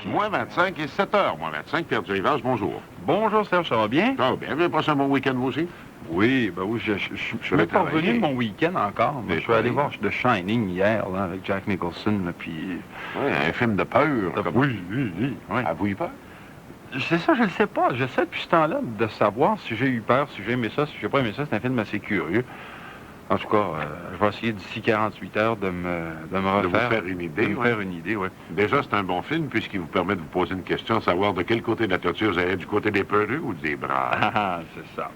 Moins 25 et 7h, moins 25. Pierre Rivage, bonjour. Bonjour Serge, ça va bien? Ça va bien. Vous avez passé un bon week-end, vous aussi? Oui, ben oui, je suis même pas revenu de mon week-end encore. Je suis allé voir The Shining hier, là, avec Jack Nicholson, là, puis... Oui, un film de peur. Oui. Avez-vous eu peur? C'est ça, je le sais pas. J'essaie depuis ce temps-là de savoir si j'ai eu peur, si j'ai aimé ça, si j'ai pas aimé ça. C'est un film assez curieux. En tout cas, je vais essayer d'ici 48 heures de me refaire... De vous faire une idée. De me faire une idée, oui. Déjà, c'est un bon film, puisqu'il vous permet de vous poser une question, savoir de quel côté de la toiture vous allez, du côté des peureux ou des bras. Ah, c'est ça.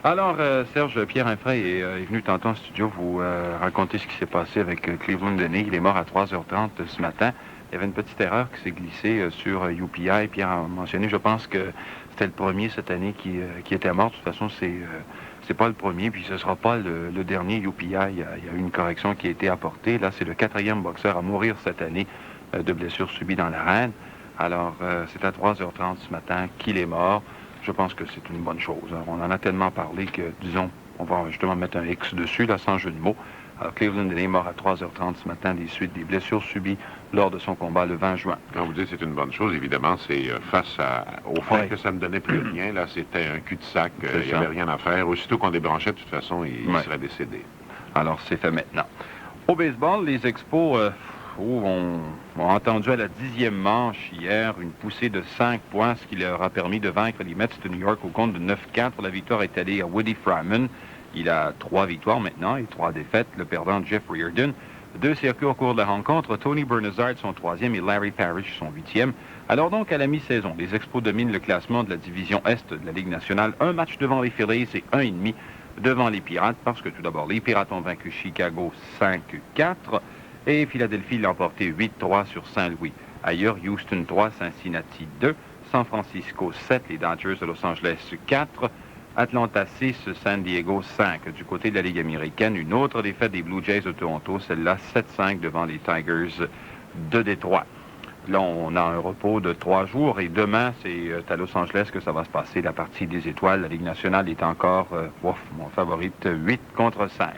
Alors, Serge, Pierre Infray est venu tantôt en studio vous raconter ce qui s'est passé avec Cleveland Denny. Il est mort à 3h30 ce matin. Il y avait une petite erreur qui s'est glissée sur UPI. Pierre a mentionné, je pense que c'était le premier cette année qui était mort. De toute façon, c'est pas le premier, puis ce sera pas le dernier UPI. Il y a eu une correction qui a été apportée. Là, c'est le 4e boxeur à mourir cette année de blessures subies dans l'arène. Alors, c'est à 3h30 ce matin qu'il est mort. Je pense que c'est une bonne chose. Alors, on en a tellement parlé que, disons, on va justement mettre un X dessus, là, sans jeu de mots. Alors, Cleveland est mort à 3h30 ce matin des suites des blessures subies lors de son combat le 20 juin. Quand vous dites que c'est une bonne chose, évidemment, c'est face au fait que ça ne me donnait plus rien. Là, c'était un cul-de-sac. Il n'y avait rien à faire. Aussitôt qu'on débranchait, de toute façon, il serait décédé. Alors, c'est fait maintenant. Au baseball, les Expos ont entendu à la 10e manche hier une poussée de 5 points, ce qui leur a permis de vaincre les Mets de New York au compte de 9-4. La victoire est allée à Woody Fryman. Il a 3 victoires maintenant et 3 défaites. Le perdant, Jeff Reardon. 2 circuits au cours de la rencontre. Tony Bernazard, son 3e, et Larry Parrish, son 8e. Alors donc, à la mi-saison, les Expos dominent le classement de la division Est de la Ligue nationale. Un match devant les Phillies et 1,5 devant les Pirates, parce que tout d'abord, les Pirates ont vaincu Chicago 5-4 et Philadelphie l'a emporté 8-3 sur Saint-Louis. Ailleurs, Houston 3, Cincinnati 2, San Francisco 7, les Dodgers de Los Angeles 4, Atlanta 6, San Diego 5. Du côté de la Ligue américaine, une autre défaite des Blue Jays de Toronto, celle-là 7-5 devant les Tigers de Détroit. Là, on a un repos de 3 jours et demain, c'est à Los Angeles que ça va se passer, la partie des étoiles. La Ligue nationale est encore, mon favorite, 8-5.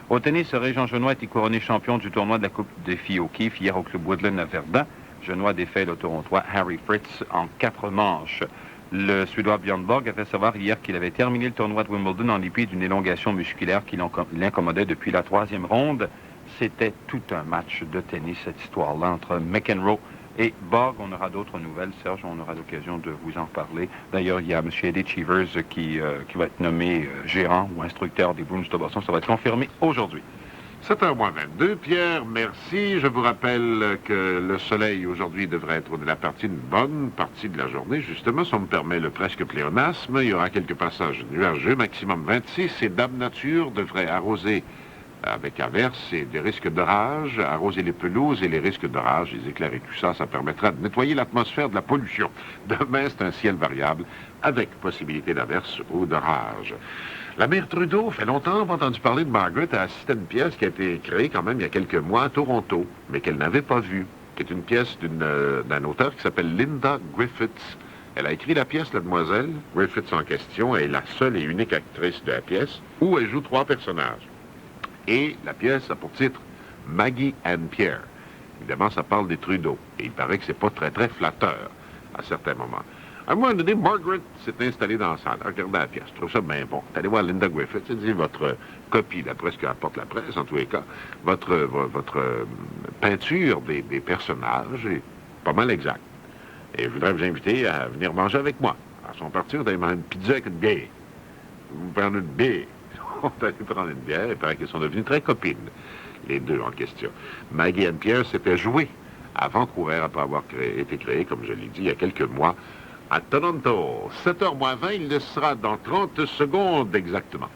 Au tennis, Régent Genois a été couronné champion du tournoi de la Coupe des filles O'Keefe hier au Club Woodland à Verdun. Genois défait le Torontois Harry Fritz en 4 manches. Le Suédois Björn Borg a fait savoir hier qu'il avait terminé le tournoi de Wimbledon en dépit d'une élongation musculaire qui l'incommodait depuis la 3e ronde. C'était tout un match de tennis, cette histoire-là, entre McEnroe et Borg. On aura d'autres nouvelles, Serge, on aura l'occasion de vous en parler. D'ailleurs, il y a M. Eddie Cheevers qui va être nommé gérant ou instructeur des Bruins de Boston. Ça va être confirmé aujourd'hui. 7h22. Pierre, merci. Je vous rappelle que le soleil aujourd'hui devrait être de la partie, une bonne partie de la journée. Justement, ça me permet le presque pléonasme. Il y aura quelques passages nuageux, maximum 26. Et Dame Nature devrait arroser avec averses et des risques d'orage, arroser les pelouses et les risques d'orage, les éclairs et tout ça, ça permettra de nettoyer l'atmosphère de la pollution. Demain, c'est un ciel variable avec possibilité d'averse ou d'orage. La mère Trudeau, fait longtemps, on a entendu parler de Margaret, a assisté à une pièce qui a été créée quand même il y a quelques mois à Toronto, mais qu'elle n'avait pas vue. C'est une pièce d'un auteur qui s'appelle Linda Griffiths. Elle a écrit la pièce, la demoiselle. Griffiths en question est la seule et unique actrice de la pièce, où elle joue 3 personnages. Et la pièce a pour titre Maggie and Pierre. Évidemment, ça parle des Trudeau. Et il paraît que c'est pas très, très flatteur à certains moments. À un moment donné, Margaret s'est installée dans la salle. Regardez la pièce. Je trouve ça bien bon. Allez voir Linda Griffith. C'est dit votre copie, d'après ce qu'apporte la presse, en tous les cas, votre peinture des personnages est pas mal exacte. Et je voudrais vous inviter à venir manger avec moi. À son partir, d'aller manger une pizza avec une bière. Vous prendre une bière. On est allé prendre une bière, il paraît qu'ils sont devenus très copines, les deux en question. Maggie et Pierre s'étaient joués à Vancouver après avoir été créé, comme je l'ai dit, il y a quelques mois, à Toronto. 7h moins 20, il le sera dans 30 secondes exactement.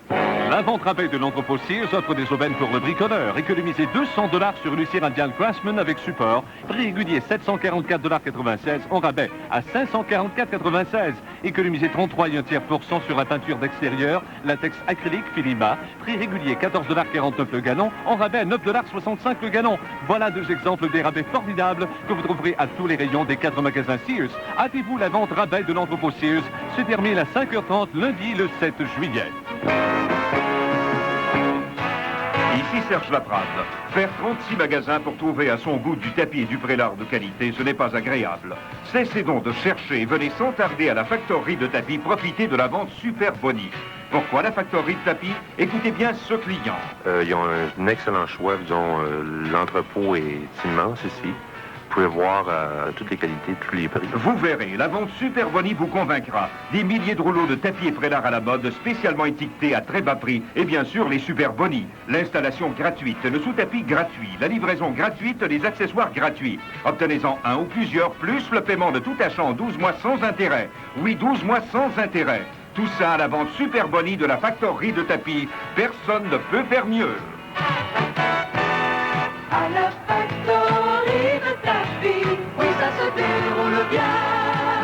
La vente rabais de l'entrepôt Sears offre des aubaines pour le bricoleur. Économisez $200 sur une lucière Indian Craftsman avec support. Prix régulier $744,96 en rabais à $544,96. Économisez 33,1% sur la peinture d'extérieur, latex acrylique Filima. Prix régulier $14,49 le gallon en rabais à $9,65 le gallon. Voilà 2 exemples des rabais formidables que vous trouverez à tous les rayons des 4 magasins Sears. Hâtez-vous, la vente rabais de l'entrepôt Sears se termine à 5h30 lundi le 7 juillet. Ici Ici Serge Laprade. Faire 36 magasins pour trouver à son goût du tapis et du prélard de qualité, ce n'est pas agréable. Cessez donc de chercher et venez sans tarder à la factorerie de tapis profiter de la vente Super Boni. Pourquoi la factorerie de tapis? Écoutez bien ce client. Ils ont un excellent choix. Disons, l'entrepôt est immense ici. Vous pouvez voir toutes les qualités, tous les prix. Vous verrez, la vente Super Boni vous convaincra. Des milliers de rouleaux de tapis et prélards à la mode, spécialement étiquetés à très bas prix. Et bien sûr, les Super Boni. L'installation gratuite, le sous-tapis gratuit, la livraison gratuite, les accessoires gratuits. Obtenez-en un ou plusieurs, plus le paiement de tout achat en 12 mois sans intérêt. Oui, 12 mois sans intérêt. Tout ça à la vente Super Boni de la factorerie de tapis. Personne ne peut faire mieux. À la factorerie de tapis, oui, ça se déroule bien.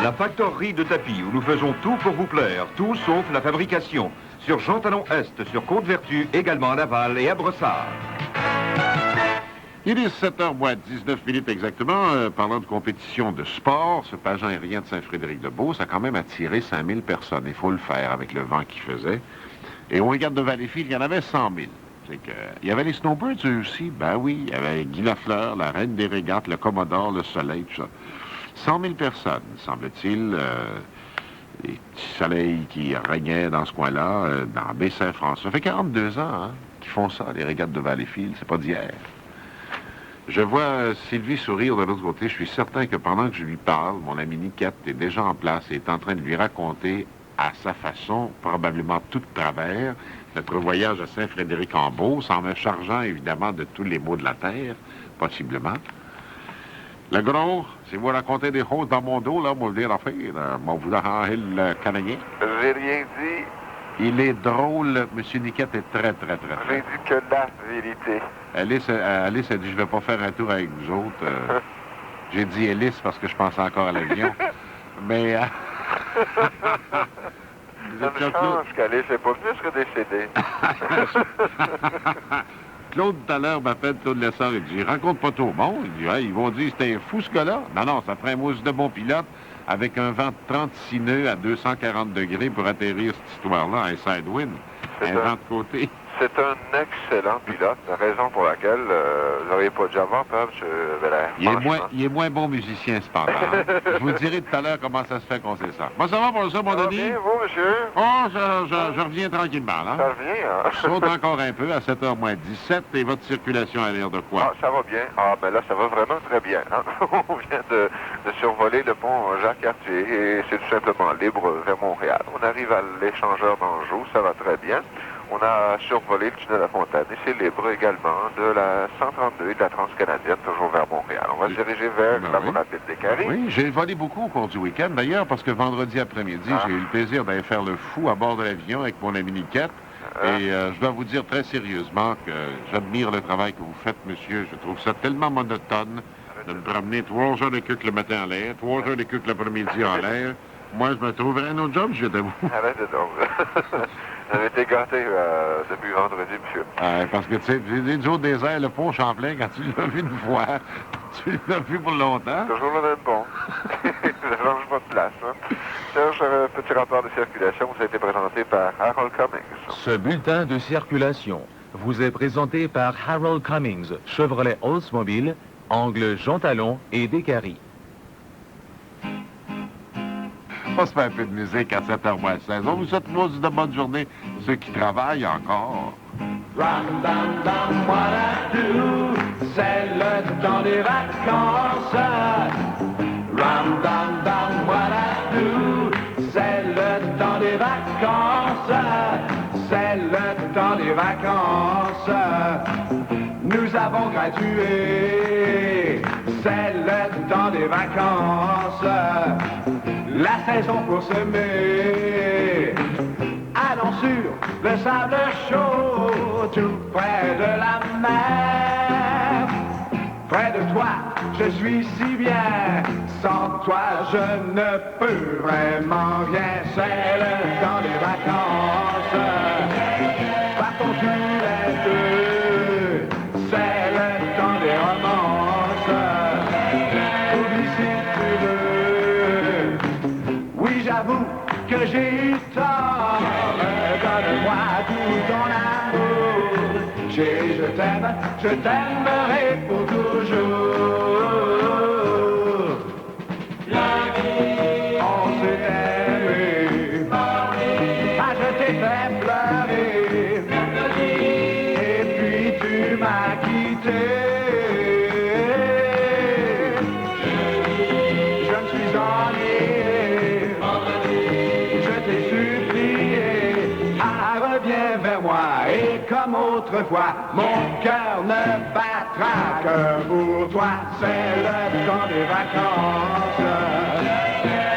La factorerie de tapis, où nous faisons tout pour vous plaire, tout sauf la fabrication. Sur Jean Talon Est, sur Côte-Vertu, également à Laval et à Brossard. Il est 7h moins 19 minutes exactement. Parlant de compétition de sport, ce pageant aérien de Saint-Frédéric-de-Beauce a quand même attiré 5000 personnes. Il faut le faire avec le vent qu'il faisait. Et on regarde de Valleyfield, il y en avait 100 000. Il y avait les Snowbirds eux aussi. Ben oui, il y avait Guy Lafleur, la reine des régates, le Commodore, le Soleil, tout ça. 100 000 personnes, semble-t-il. Les petits soleils qui régnaient dans ce coin-là, dans Baie-Saint-François. Ça fait 42 ans hein, qu'ils font ça, les régates de Valleyfield. C'est pas d'hier. Je vois Sylvie sourire de l'autre côté. Je suis certain que pendant que je lui parle, mon ami Niquette est déjà en place et est en train de lui raconter à sa façon, probablement tout de travers, notre voyage à Saint-Frédéric-en-Beauce, en me chargeant évidemment de tous les maux de la terre, possiblement. Le gros, si vous racontez des choses dans mon dos, là, moi, vous dire l'affaire, moi, vous arrangez le Canadien. J'ai rien dit. Il est drôle, M. Niquette est très, très, très, très. J'ai dit que la vérité. Alice a dit, je vais pas faire un tour avec vous autres. J'ai dit Alice parce que je pensais encore à l'avion. Mais... Ça me change qu'Alice n'est pas venue, je serais décédé. Claude, tout à l'heure, m'appelle Claude Lessard, il dit, raconte pas tout au monde. Il dit, hey, ils vont dire, c'était un fou ce gars-là. Non, ça ferait un mousse de bon pilote avec un vent de 36 nœuds à 240 degrés pour atterrir cette histoire-là, un sidewind, un vent de côté. C'est un excellent pilote, la raison pour laquelle vous n'auriez pas dû avoir peur, M. Valère. Il est moins bon musicien, cependant. Je vous dirai tout à l'heure comment ça se fait qu'on sait ça. Bon, ça va pour ça, mon Denis? Bien, vous, monsieur? Oh, je reviens tranquillement, là. Ça revient, hein? Je saute encore un peu à 7h moins 17, et votre circulation a l'air de quoi? Ah, ça va bien. Ah, ben là, ça va vraiment très bien. Hein? On vient de survoler le pont Jacques-Cartier, et c'est tout simplement libre vers Montréal. On arrive à l'échangeur d'Anjou, ça va très bien. On a survolé le tunnel de la Fontaine et c'est libre également de la 132 et de la Transcanadienne, toujours vers Montréal. On va se diriger vers la voie rapide des Carrés. Oui, j'ai volé beaucoup au cours du week-end, d'ailleurs, parce que vendredi après-midi, j'ai eu le plaisir d'aller faire le fou à bord de l'avion avec mon ami Niquette. Et je dois vous dire très sérieusement que j'admire le travail que vous faites, monsieur. Je trouve ça tellement monotone de me promener 3 heures de cuque le matin en l'air, 3 heures de cuque l'après-midi en l'air. Moi, je me trouverais un autre job, je t'avoue. Arrêtez donc. J'avais été gâté depuis vendredi, monsieur. Parce que, tu sais, les autres déserts, le pont Champlain, quand tu l'as vu une fois, tu l'as vu pour longtemps. Toujours le même pont. Ça change pas de place. Hein. Serge, un petit rapport de circulation vous a été présenté par Harold Cummings. Ce bulletin de circulation vous est présenté par Harold Cummings, Chevrolet Oldsmobile, angle Jean Talon et Descaries. On se fait un peu de musique à 7h16. On vous souhaite une bonne journée, ceux qui travaillent encore. Ram, dam, dam, what I do, c'est le temps des vacances. Ram, dam, dam, what I do, c'est le temps des vacances. C'est le temps des vacances. Nous avons gradué, c'est le temps des vacances. La saison pour semer. Allons sur le sable chaud, tout près de la mer. Près de toi, je suis si bien. Sans toi, je ne peux vraiment rien. C'est le temps des vacances. Partons tous les deux. C'est le temps des romances. Oublie si tu veux. Oui, j'avoue que j'ai eu tort. Donne-moi tout ton amour. Chérie, je t'aimerai pour toujours. Lundi, on s'est aimé. Mardi, ah, je t'ai fait pleurer. Mercredi, et puis tu m'as quitté. Jeudi, je me suis ennuyé. Vendredi, je t'ai supplié. Ah, reviens vers moi et comme autrefois, mon cœur ne battra que pour toi. C'est le temps des vacances,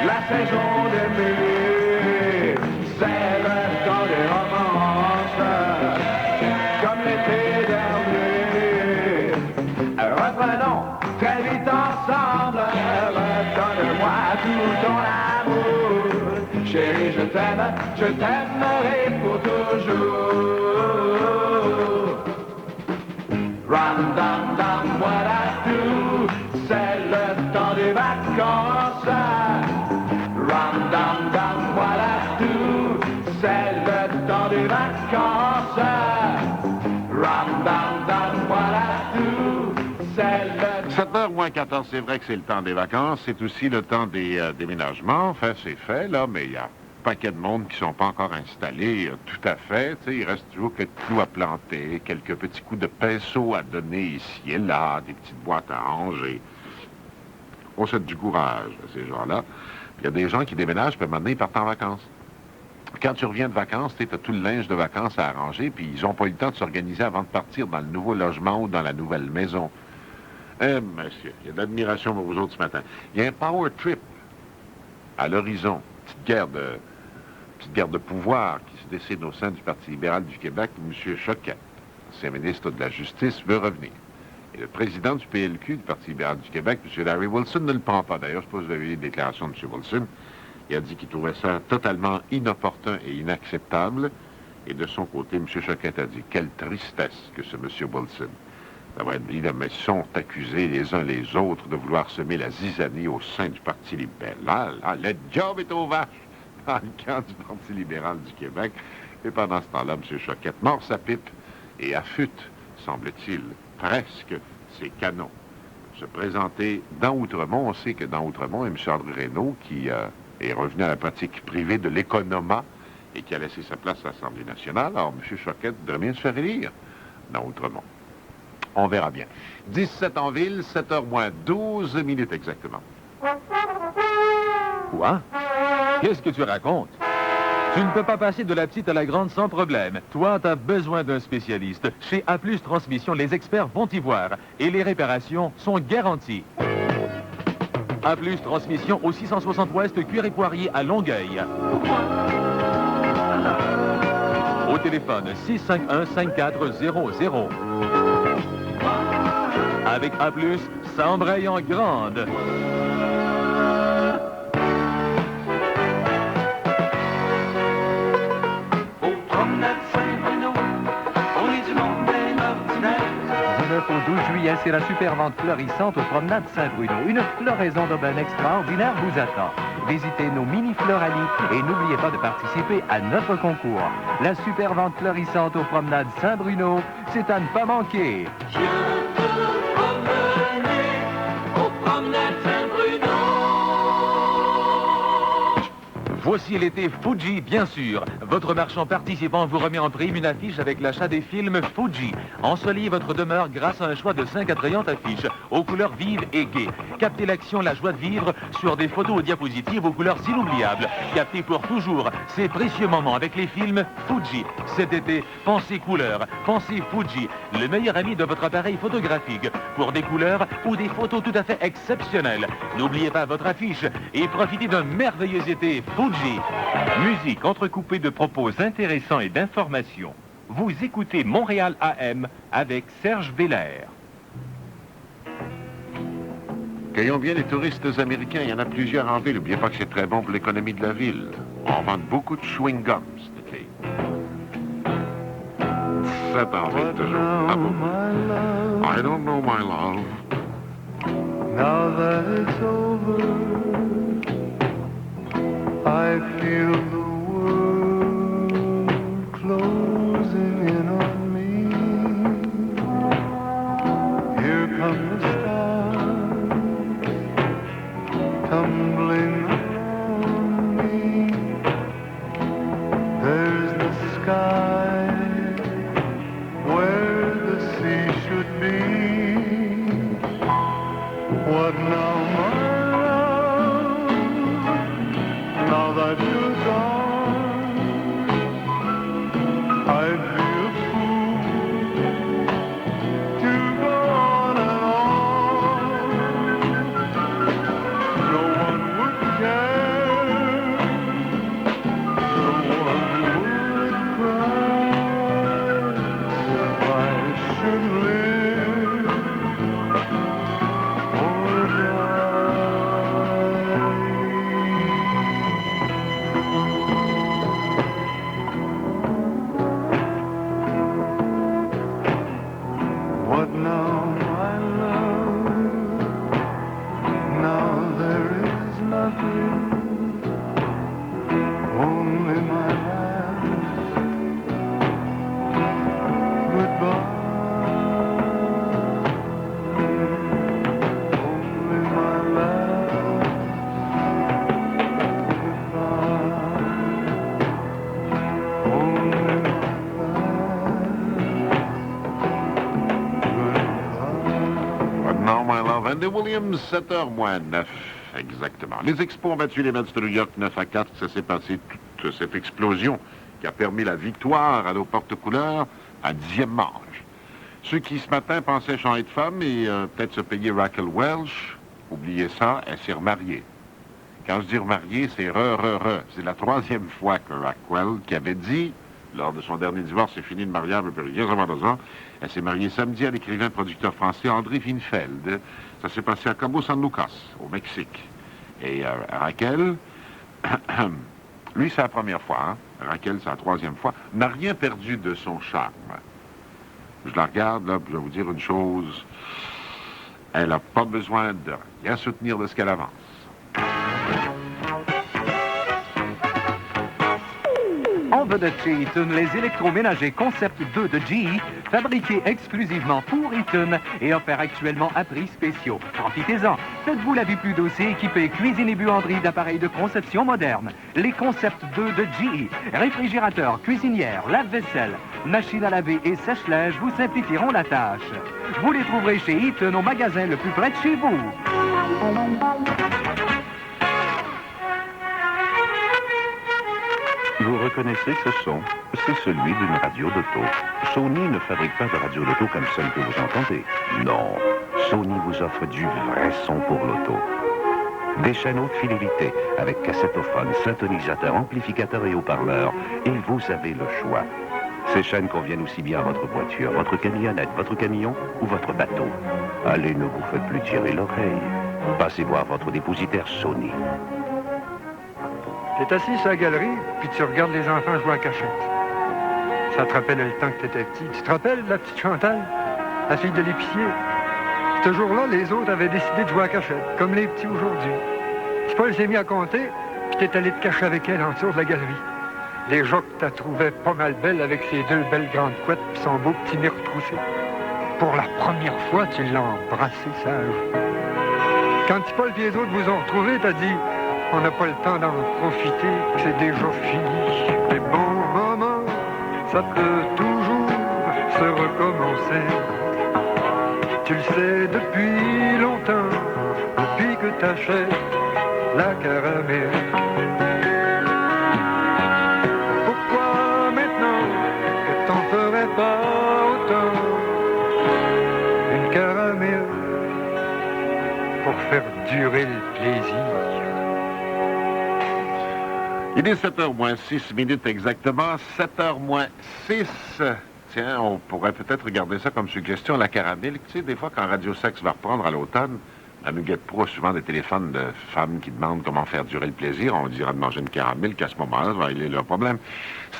la saison d'aimer. C'est le temps des romances, comme l'été dernier. Reprenons très vite ensemble, redonne-moi tout ton amour. Chérie, je t'aimerai pour toujours. Ram dam dam, what I do, c'est le temps des vacances. Ram dam dam, what I do, c'est le temps des vacances. Ram dam dam, what I do, c'est le... 7h moins 14, c'est vrai que c'est le temps des vacances. C'est aussi le temps des déménagements. Enfin, c'est fait, là, mais il y a un paquet de monde qui ne sont pas encore installés tout à fait. Tu sais, il reste toujours quelques clous à planter, quelques petits coups de pinceau à donner ici et là, des petites boîtes à ranger. On souhaite du courage à ces gens-là. Il y a des gens qui déménagent, puis maintenant, ils partent en vacances. Quand tu reviens de vacances, tu as tout le linge de vacances à arranger, puis ils n'ont pas eu le temps de s'organiser avant de partir dans le nouveau logement ou dans la nouvelle maison. Eh, monsieur, il y a de l'admiration pour vous autres ce matin. Il y a un power trip à l'horizon. Petite guerre de pouvoir qui se dessine au sein du Parti libéral du Québec. M. Choquette, ancien ministre de la Justice, veut revenir. Et le président du PLQ, du Parti libéral du Québec, M. Larry Wilson, ne le prend pas. D'ailleurs, je suppose que vous avez vu les déclarations de M. Wilson. Il a dit qu'il trouvait ça totalement inopportun et inacceptable. Et de son côté, M. Choquette a dit « Quelle tristesse que ce M. Wilson ». Ça va être dit, mais sont accusés les uns les autres de vouloir semer la zizanie au sein du Parti libéral. Là, le job est au vache dans le camp du Parti libéral du Québec. Et pendant ce temps-là, M. Choquette mord sa pipe et affûte, semble-t-il, presque ses canons. Se présenter dans Outremont. On sait que dans Outremont, il y a M. André Reynaud qui est revenu à la pratique privée de l'économat et qui a laissé sa place à l'Assemblée nationale. Alors, M. Choquette devrait bien se faire élire dans Outremont. On verra bien. 17 en ville, 7h moins 12 minutes exactement. Quoi? Qu'est-ce que tu racontes? Tu ne peux pas passer de la petite à la grande sans problème. Toi, t'as besoin d'un spécialiste. Chez A+ Transmission, les experts vont y voir. Et les réparations sont garanties. A+ Transmission au 660 Ouest, Cuir et Poirier à Longueuil. Au téléphone 651-5400. Avec A+, ça embraye en grande. Aux promenades Saint-Bruno, on est du monde bien ordinaire. Du 9 au 12 juillet, c'est la super vente florissante aux promenades Saint-Bruno. Une floraison d'aubaine extraordinaire vous attend. Visitez nos mini-floralies et n'oubliez pas de participer à notre concours. La super vente florissante aux promenades Saint-Bruno, c'est à ne pas manquer. Voici l'été Fuji, bien sûr. Votre marchand participant vous remet en prime une affiche avec l'achat des films Fuji. Ensoleillez votre demeure grâce à un choix de 5 attrayantes affiches, aux couleurs vives et gaies. Captez l'action, la joie de vivre sur des photos ou diapositives aux couleurs inoubliables. Captez pour toujours ces précieux moments avec les films Fuji. Cet été, pensez couleurs, pensez Fuji, le meilleur ami de votre appareil photographique, pour des couleurs ou des photos tout à fait exceptionnelles. N'oubliez pas votre affiche et profitez d'un merveilleux été Fuji. Musique entrecoupée de propos intéressants et d'informations. Vous écoutez Montréal AM avec Serge Bélair. Cueillons bien les touristes américains. Il y en a plusieurs en ville. N'oubliez pas que c'est très bon pour l'économie de la ville. On vend beaucoup de chewing-gums cet été. 7 en ville toujours. Ah bon? I don't know my love. Now that it's over, I feel the world closing in on me. tumbling on me. There's the sky where the sea should be. What now, my love, now that you're gone, I'd be a fool to go on and on. No one would care, no one would cry if I should live or die. What now, my love? Now there is nothing, only my last goodbye. Only my last goodbye. Only my Maintenant, my love, Andy Williams, 7h-9, exactement. Les Expos ont battu les Mets de New York 9-4. Ça s'est passé toute cette explosion qui a permis la victoire à nos porte-couleurs à 10e manche. Ceux qui, ce matin, pensaient changer de femme et peut-être se payer Raquel Welch, oubliez ça, elle s'est remariée. Quand je dis remariée, c'est C'est la 3e fois que Raquel, qui avait dit, lors de son dernier divorce, c'est fini le mariage, mais rien avant 2 ans, elle s'est mariée samedi à l'écrivain producteur français André Winfeld. Ça s'est passé à Cabo San Lucas, au Mexique. Et Raquel, lui, c'est la première fois, hein? Raquel, c'est la 3e fois, n'a rien perdu de son charme. Je la regarde, là, puis je vais vous dire une chose. Elle n'a pas besoin de rien soutenir de ce qu'elle avance. En vedette chez Eaton, les électroménagers Concept 2 de GE, fabriqués exclusivement pour Eaton et offerts actuellement à prix spéciaux. Profitez-en. Faites-vous la vie plus douce et équipez cuisine et buanderie d'appareils de conception moderne. Les Concept 2 de GE, réfrigérateurs, cuisinières, lave-vaisselle, machines à laver et sèche-linge vous simplifieront la tâche. Vous les trouverez chez Eaton au magasin le plus près de chez vous. Vous reconnaissez ce son? C'est celui d'une radio d'auto. Sony ne fabrique pas de radio d'auto comme celle que vous entendez. Non, Sony vous offre du vrai son pour l'auto. Des chaînes haute fidélité avec cassettophone, syntonisateur, amplificateur et haut-parleur. Et vous avez le choix. Ces chaînes conviennent aussi bien à votre voiture, votre camionnette, votre camion ou votre bateau. Allez, ne vous faites plus tirer l'oreille. Passez voir votre dépositaire Sony. T'es assis sur la galerie, puis tu regardes les enfants jouer à cachette. Ça te rappelle le temps que t'étais petit. Tu te rappelles de la petite Chantal, la fille de l'épicier? Ce jour-là, les autres avaient décidé de jouer à cachette, comme les petits aujourd'hui. Puis Paul s'est mis à compter, puis t'es allé te cacher avec elle en dessous de la galerie. Déjà que t'as trouvé pas mal belle avec ses 2 belles grandes couettes puis son beau petit nez retroussé. Pour la première fois, tu l'as embrassé sage. Quand Paul et les autres vous ont retrouvés, t'as dit... On n'a pas le temps d'en profiter, c'est déjà fini. Les bons moments, ça peut toujours se recommencer. Tu le sais depuis longtemps, depuis que t'achètes la caramel. Pourquoi maintenant que t'en ferais pas autant? Une caramel pour faire durer le plaisir. Il est 7h-6 exactement, 7h-6. Tiens, on pourrait peut-être regarder ça comme suggestion, la caramel. Tu sais, des fois, quand Radio Sexe va reprendre à l'automne, la Nuguette Pro a souvent des téléphones de femmes qui demandent comment faire durer le plaisir. On dira de manger une caramel, qu'à ce moment-là, ça va régler leur problème.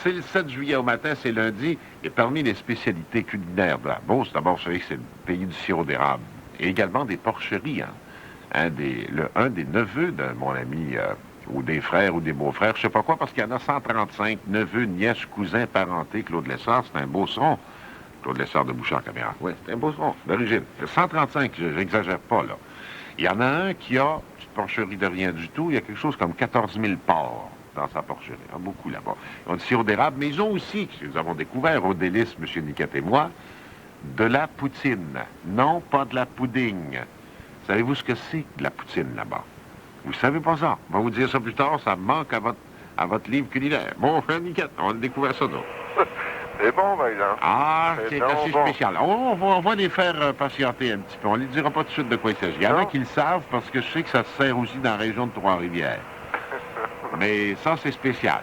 C'est le 7 juillet au matin, c'est lundi, et parmi les spécialités culinaires de la Beauce, d'abord, vous savez que c'est le pays du sirop d'érable, et également des porcheries, hein. Un des neveux de mon ami... ou des frères ou des beaux-frères, je sais pas quoi, parce qu'il y en a 135 neveux, nièces, cousins, parentés. Claude Lessard, c'est un Beauceron. Claude Lessard de Bouchard-Caméra. Oui, c'est un Beauceron, d'origine. 135, j'exagère pas, là. Il y en a un qui a, porcherie de rien du tout. Il y a quelque chose comme 14 000 porcs dans sa porcherie. Il y en a beaucoup là-bas. Ils ont du sirop d'érable, mais ils ont aussi, que nous avons découvert au délice, M. Niquette et moi, de la poutine. Non, pas de la pudding. Savez-vous ce que c'est de la poutine là-bas? Vous savez pas ça. On va vous dire ça plus tard, ça manque à votre livre culinaire. Mon frère Niquette, on a découvert ça, nous. C'est bon, par exemple. Ah, c'est donc assez bon. spécial. On va les faire patienter un petit peu. On ne les dira pas tout de suite de quoi il s'agit. Il y en a qui le savent parce que je sais que ça se sert aussi dans la région de Trois-Rivières. Mais ça, c'est spécial.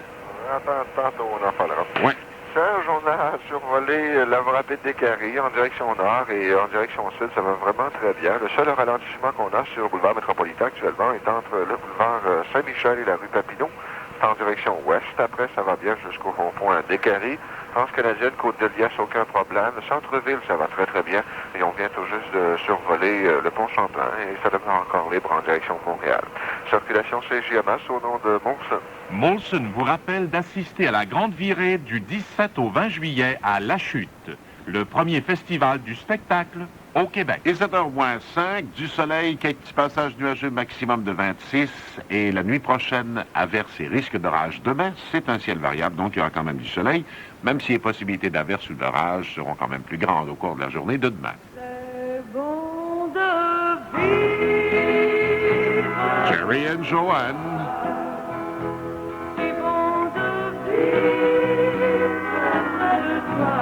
Tantôt, on en parlera. Oui. Serge, on a survolé la voie rapide des Carrés en direction nord et en direction sud. Ça va vraiment très bien. Le seul ralentissement qu'on a sur le boulevard métropolitain actuellement est entre le boulevard Saint-Michel et la rue Papineau. C'est en direction ouest. Après, ça va bien jusqu'au rond-point des Carrés. Transcanadienne, Côte-de-Liesse, aucun problème. Centre-ville, ça va très très bien. Et on vient tout juste de survoler le pont Champlain et ça demeure encore libre en direction de Montréal. Circulation CJMS au nom de Molson. Molson vous rappelle d'assister à la grande virée du 17 au 20 juillet à La Chute, le premier festival du spectacle au Québec. Et 7h-5, du soleil, quelques petits passages nuageux, maximum de 26. Et la nuit prochaine, averses et risques d'orage. Demain, c'est un ciel variable, donc il y aura quand même du soleil, même si les possibilités d'averses ou d'orage seront quand même plus grandes au cours de la journée de demain. C'est bon de vivre. Jerry and Joanne. C'est bon de vivre près de toi.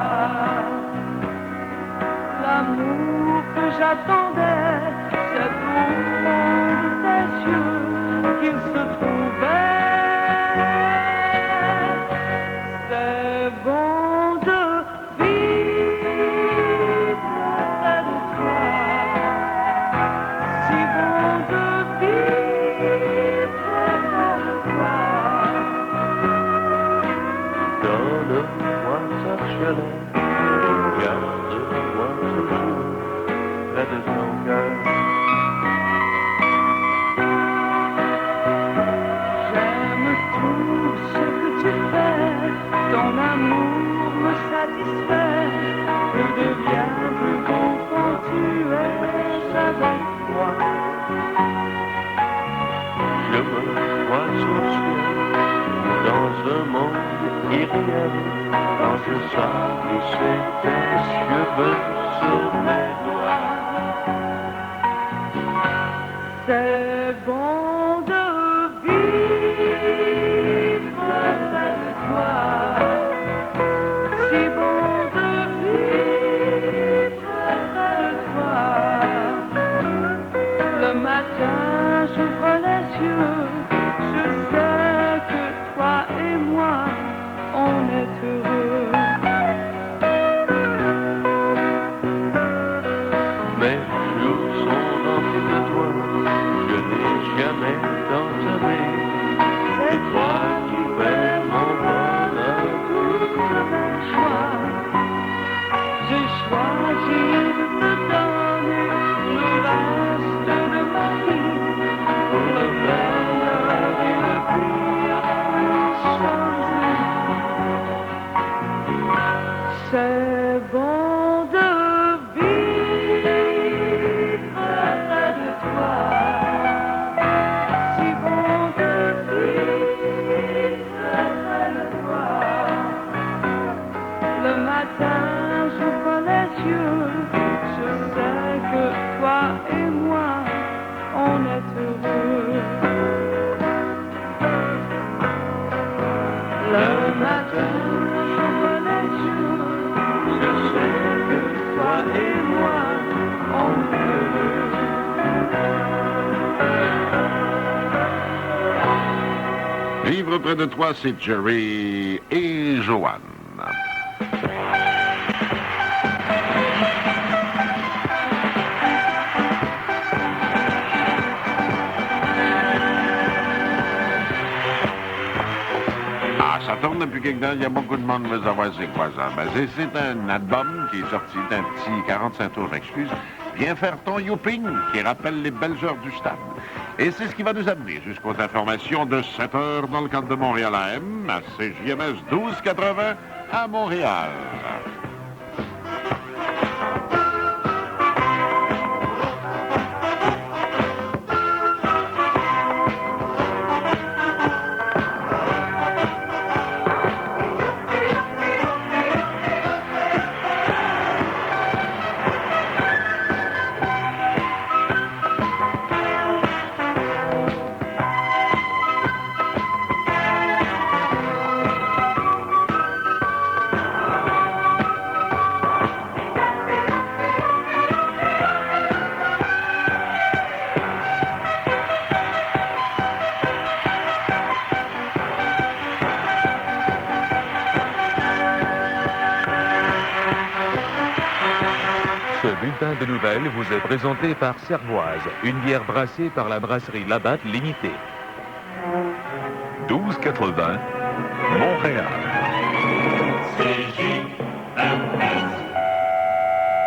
L'amour que j'attendais, c'est au fond de tes yeux qu'il se trouvait. C'est bon de vivre près de toi. Si bon de vivre près de toi. Donne-moi ta chaleur, garde-moi toujours près de ton cœur. J'aime tout ce que tu fais, ton amour me satisfait. Je deviens plus beau quand tu es avec moi. Je me vois sur le ciel, dans un monde irréel, quand je sens glisser tes cheveux sur mes doigts. C'est bon de vivre près de toi. Si bon de vivre près de toi. Le matin, j'ouvre les yeux. Je sais que toi et moi, on est heureux. Mes jours sont remplis de toi, je n'ai jamais d'entamé. C'est toi qui fais mon bonheur. Avec choix, j'ai choisi de te donner le reste de ma vie. Pour le meilleur et le pire, choisi. C'est bon de vivre près de toi. Si bon de vivre près de toi. Le matin, j'ouvre les yeux. Je sais que toi et moi, on est heureux. Le matin, j'ouvre les yeux. Je sais que toi et moi, on est heureux. Vivre près de toi, c'est Jerry et Joanne. Ah, ça tourne depuis quelque temps. Il y a beaucoup de monde qui veut savoir c'est quoi ça. Ben, c'est un album qui est sorti d'un petit 45 tours, j'excuse. Viens faire ton youping, qui rappelle les belles heures du stade. Et c'est ce qui va nous amener jusqu'aux informations de 7 heures dans le cadre de Montréal AM, à CJMS 1280 à Montréal. bulletin de nouvelles vous est présenté par Cervoise, une bière brassée par la brasserie Labatt Limitée. 12,80 Montréal.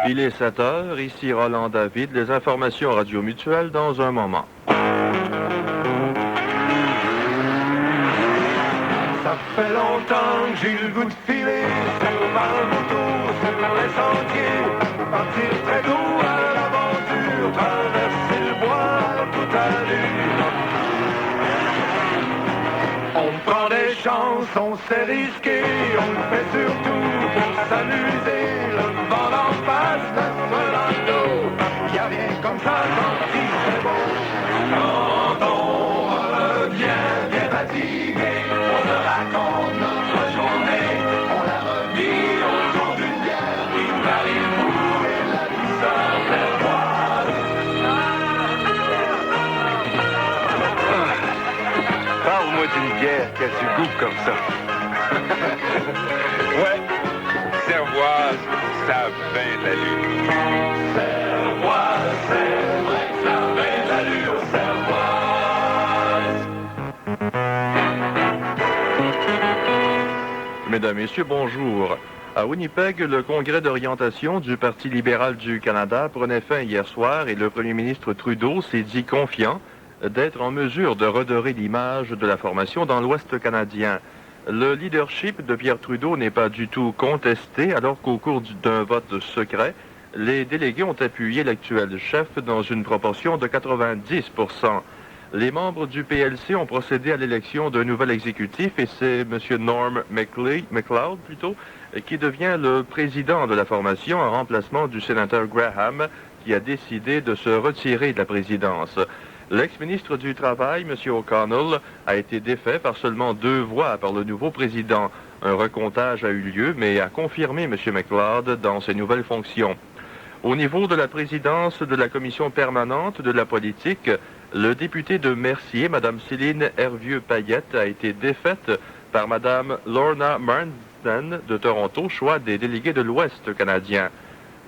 Il est 7 heures, ici Roland David, les informations Radio Mutuelle dans un moment. Ça fait longtemps que j'ai le goût de filer sur ma moto, sur les sentiers, partir très tôt à l'aventure, traverser le bois tout à l'heure. On prend des chances, on s'est risqué, on le fait surtout pour s'amuser, le vent d'en face, notre dans le dos, y a rien comme ça quand il fait beau. Quand on revient bien fatigué, on se raconte notre journée, on la revit autour d'une bière, qui varie fou et la douceur clairvoyante. Parle-moi d'une bière qui a du goût comme ça. Ouais, Cervoise, ça a bien de l'allure. Cervoise, c'est vrai que ça a bien de l'allure, Cervoise. Mesdames, Messieurs, bonjour. À Winnipeg, le congrès d'orientation du Parti libéral du Canada prenait fin hier soir et le premier ministre Trudeau s'est dit confiant d'être en mesure de redorer l'image de la formation dans l'Ouest canadien. Le leadership de Pierre Trudeau n'est pas du tout contesté, alors qu'au cours d'un vote secret, les délégués ont appuyé l'actuel chef dans une proportion de 90%. Les membres du PLC ont procédé à l'élection d'un nouvel exécutif et c'est M. Norm MacLeod qui devient le président de la formation en remplacement du sénateur Graham qui a décidé de se retirer de la présidence. L'ex-ministre du Travail, M. O'Connell, a été défait par seulement 2 voix par le nouveau président. Un recomptage a eu lieu, mais a confirmé M. MacLeod dans ses nouvelles fonctions. Au niveau de la présidence de la commission permanente de la politique, le député de Mercier, Mme Céline Hervieux-Payette, a été défaite par Mme Lorna Marsden de Toronto, choix des délégués de l'Ouest canadien.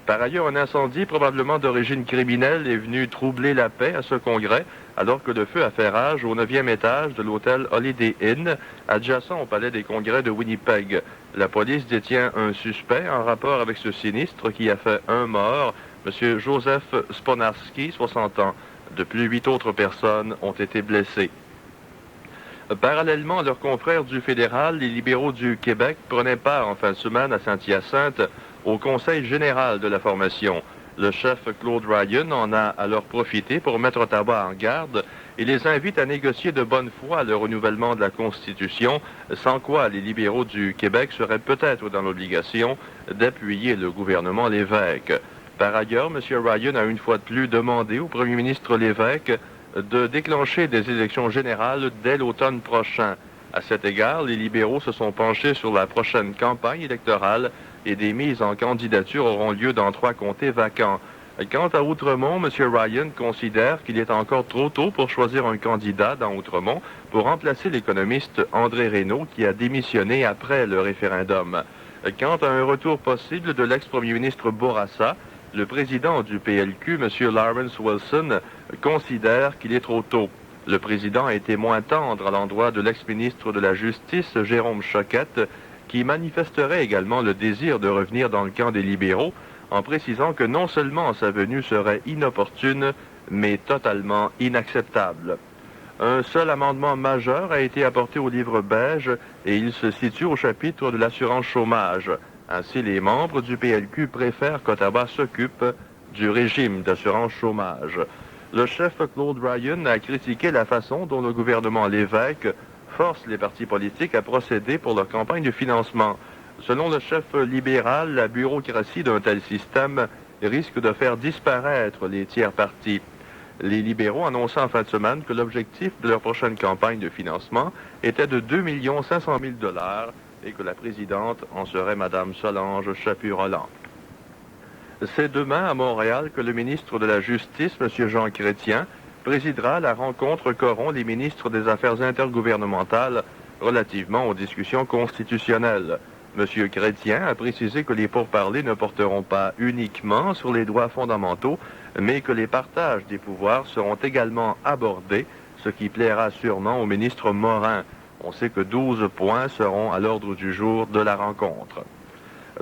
Par ailleurs, un incendie probablement d'origine criminelle est venu troubler la paix à ce congrès, alors que le feu a fait rage au 9e étage de l'hôtel Holiday Inn, adjacent au palais des congrès de Winnipeg. La police détient un suspect en rapport avec ce sinistre qui a fait un mort, M. Joseph Sponarski, 60 ans. De plus, 8 autres personnes ont été blessées. Parallèlement à leurs confrères du fédéral, les libéraux du Québec prenaient part en fin de semaine à Saint-Hyacinthe au Conseil général de la formation. Le chef Claude Ryan en a alors profité pour mettre Ottawa en garde et les invite à négocier de bonne foi le renouvellement de la Constitution, sans quoi les libéraux du Québec seraient peut-être dans l'obligation d'appuyer le gouvernement Lévesque. Par ailleurs, M. Ryan a une fois de plus demandé au premier ministre Lévesque de déclencher des élections générales dès l'automne prochain. À cet égard, les libéraux se sont penchés sur la prochaine campagne électorale et des mises en candidature auront lieu dans 3 comtés vacants. Quant à Outremont, M. Ryan considère qu'il est encore trop tôt pour choisir un candidat dans Outremont pour remplacer l'économiste André Reynaud qui a démissionné après le référendum. Quant à un retour possible de l'ex-premier ministre Bourassa, le président du PLQ, M. Lawrence Wilson, considère qu'il est trop tôt. Le président a été moins tendre à l'endroit de l'ex-ministre de la Justice, Jérôme Choquette, qui manifesterait également le désir de revenir dans le camp des libéraux, en précisant que non seulement sa venue serait inopportune, mais totalement inacceptable. Un seul amendement majeur a été apporté au livre beige et il se situe au chapitre de l'assurance chômage. Ainsi, les membres du PLQ préfèrent qu'Ottawa s'occupe du régime d'assurance chômage. Le chef Claude Ryan a critiqué la façon dont le gouvernement Lévesque force les partis politiques à procéder pour leur campagne de financement. Selon le chef libéral, la bureaucratie d'un tel système risque de faire disparaître les tiers partis. Les libéraux annonçaient en fin de semaine que l'objectif de leur prochaine campagne de financement était de 2 500 000 $ et que la présidente en serait Mme Solange Chaput-Roland. C'est demain à Montréal que le ministre de la Justice, M. Jean Chrétien, présidera la rencontre qu'auront les ministres des Affaires intergouvernementales relativement aux discussions constitutionnelles. M. Chrétien a précisé que les pourparlers ne porteront pas uniquement sur les droits fondamentaux, mais que les partages des pouvoirs seront également abordés, ce qui plaira sûrement au ministre Morin. On sait que 12 points seront à l'ordre du jour de la rencontre.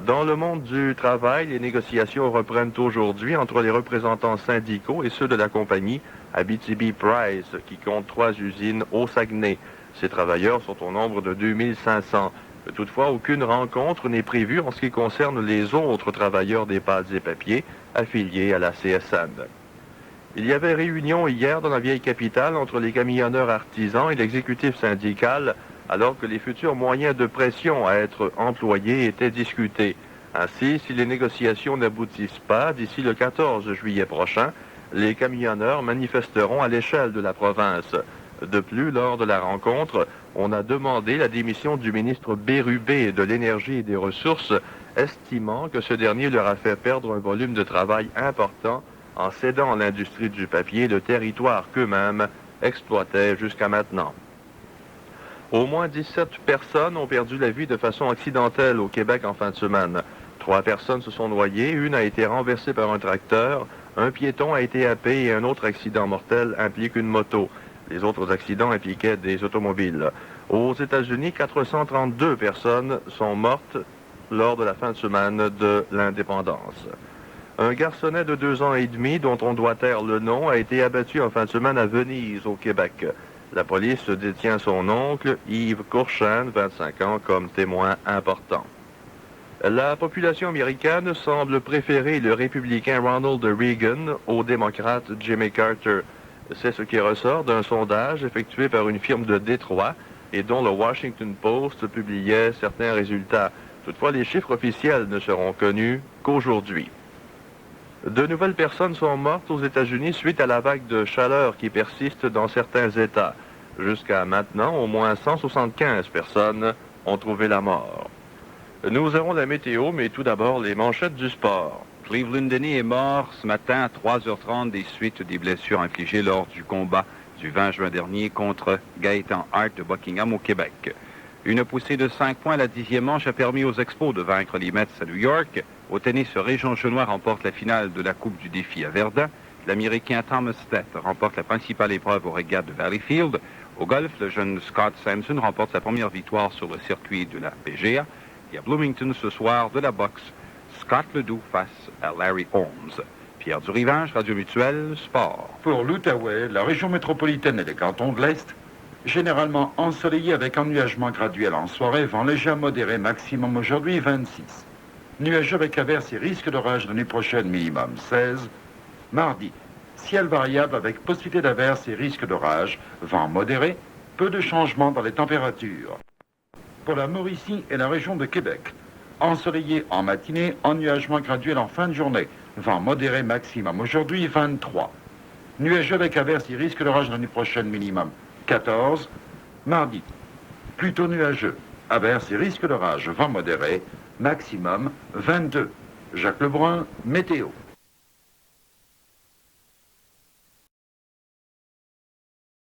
Dans le monde du travail, les négociations reprennent aujourd'hui entre les représentants syndicaux et ceux de la compagnie Abitibi-Price, qui compte 3 usines au Saguenay. Ces travailleurs sont au nombre de 2500. Toutefois, aucune rencontre n'est prévue en ce qui concerne les autres travailleurs des pâtes et papiers affiliés à la CSN. Il y avait réunion hier dans la vieille capitale entre les camionneurs artisans et l'exécutif syndical, alors que les futurs moyens de pression à être employés étaient discutés. Ainsi, si les négociations n'aboutissent pas d'ici le 14 juillet prochain, les camionneurs manifesteront à l'échelle de la province. De plus, lors de la rencontre, on a demandé la démission du ministre Bérubé de l'Énergie et des Ressources, estimant que ce dernier leur a fait perdre un volume de travail important en cédant à l'industrie du papier le territoire qu'eux-mêmes exploitaient jusqu'à maintenant. Au moins 17 personnes ont perdu la vie de façon accidentelle au Québec en fin de semaine. 3 personnes se sont noyées, une a été renversée par un tracteur, un piéton a été happé et un autre accident mortel implique une moto. Les autres accidents impliquaient des automobiles. Aux États-Unis, 432 personnes sont mortes lors de la fin de semaine de l'indépendance. Un garçonnet de 2 ans et demi, dont on doit taire le nom, a été abattu en fin de semaine à Venise, au Québec. La police détient son oncle, Yves Courchaine, 25 ans, comme témoin important. La population américaine semble préférer le républicain Ronald Reagan au démocrate Jimmy Carter. C'est ce qui ressort d'un sondage effectué par une firme de Détroit et dont le Washington Post publiait certains résultats. Toutefois, les chiffres officiels ne seront connus qu'aujourd'hui. De nouvelles personnes sont mortes aux États-Unis suite à la vague de chaleur qui persiste dans certains États. Jusqu'à maintenant, au moins 175 personnes ont trouvé la mort. Nous aurons la météo, mais tout d'abord les manchettes du sport. Cleveland Denny est mort ce matin à 3h30 des suites des blessures infligées lors du combat du 20 juin dernier contre Gaëtan Hart de Buckingham au Québec. Une poussée de 5 points à la 10e manche a permis aux Expos de vaincre les Mets à New York. Au tennis, Réjean Chenois remporte la finale de la Coupe du Défi à Verdun. L'Américain Thomas Stett remporte la principale épreuve au régates de Valleyfield. Au golf, le jeune Scott Sampson remporte sa première victoire sur le circuit de la PGA. Et à Bloomington ce soir, de la boxe, Scott Ledoux face à Larry Holmes. Pierre Durivage, Radio Mutuelle, Sport. Pour l'Outaouais, la région métropolitaine et les cantons de l'Est, généralement ensoleillé avec ennuagement graduel en soirée, vent léger à modéré, maximum aujourd'hui 26. Nuageux avec averses et risque d'orage la nuit prochaine, minimum 16. Mardi, ciel variable avec possibilité d'averses et risque d'orage, vent modéré, peu de changements dans les températures. Pour la Mauricie et la région de Québec, ensoleillé en matinée, ennuagement graduel en fin de journée, vent modéré maximum aujourd'hui 23. Nuageux avec averses et risque d'orage la nuit prochaine, minimum 14. Mardi, plutôt nuageux, averses et risque d'orage, vent modéré, maximum 22. Jacques Lebrun, météo.